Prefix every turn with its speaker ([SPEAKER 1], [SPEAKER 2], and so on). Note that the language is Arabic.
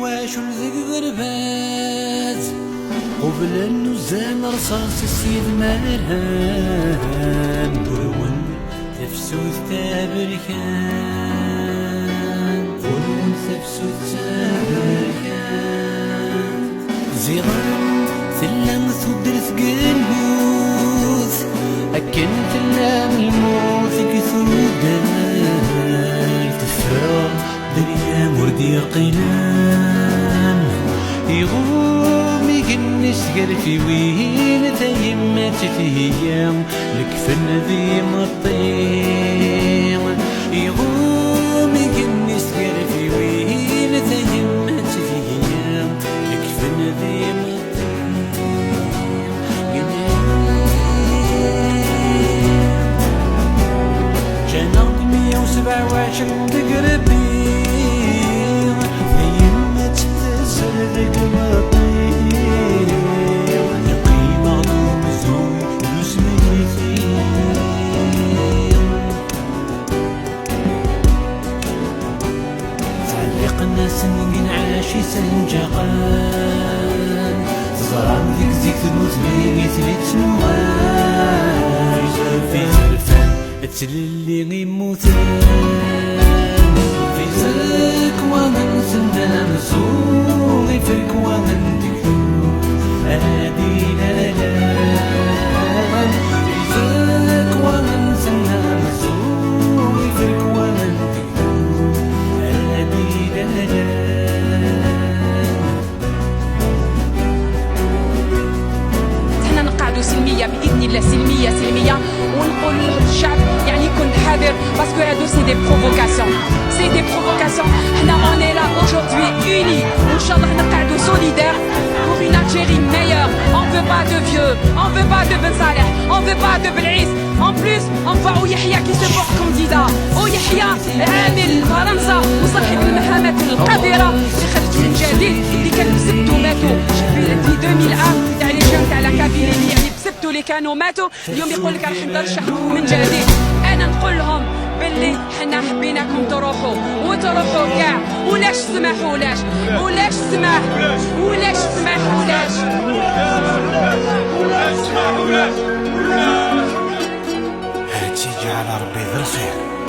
[SPEAKER 1] واش ذيك غربات قبل النزام رصاص السيد مرهان ورون تفسوث تابركان ورون تفسوث تابركان زيغان ثلم ثدرث قلبوث أكن ثلم الموت كثودان تفرغ دنيا مردي قلام يغوم يقنش في وين تيمات فيا لكفن ذي مطيم يغوم يقنش في وين تيمات فيا لكفن ذي مطيم جانا 127 تقربي سنين عاشي سنجقان تزرعن ذيك زيك تموت بيني ثليت نوان في زرفان تللي غيموتان في زكوان سندان سوغي في الكوان ديكو هادي لالان في زكوان سندان سوغي في الكوان ديكو هادي لالان
[SPEAKER 2] سلمية بإذن الله سلمية ونقول للشعب يعني يكون حذر باسكو هادو سي دي بروفوكاسيون حنا on est là aujourd'hui unis وإن شاء الله نقعدو solidaires pour une Algérie meilleure. On veut pas de vieux, on veut pas de Ben Saleh, on veut pas de Bel'Is. En plus on voit Yahya qui se porte candidat. Yahya عامل فرنسا وصاحب المهامات القذرة اللي خرج من جديد اللي كانوا سبتو ماتوا في 2001 تاع لي جون تاع لا كابيلي يعني بسبتو اللي كانوا ماتوا اليوم يقول لك راح نرشح من جديد. انا نقول لهم باللي حنا حبيناكم تروحوا وتروحوا كاع ولاش سمحولاش
[SPEAKER 1] هاتي جعل ربي ذا الخير.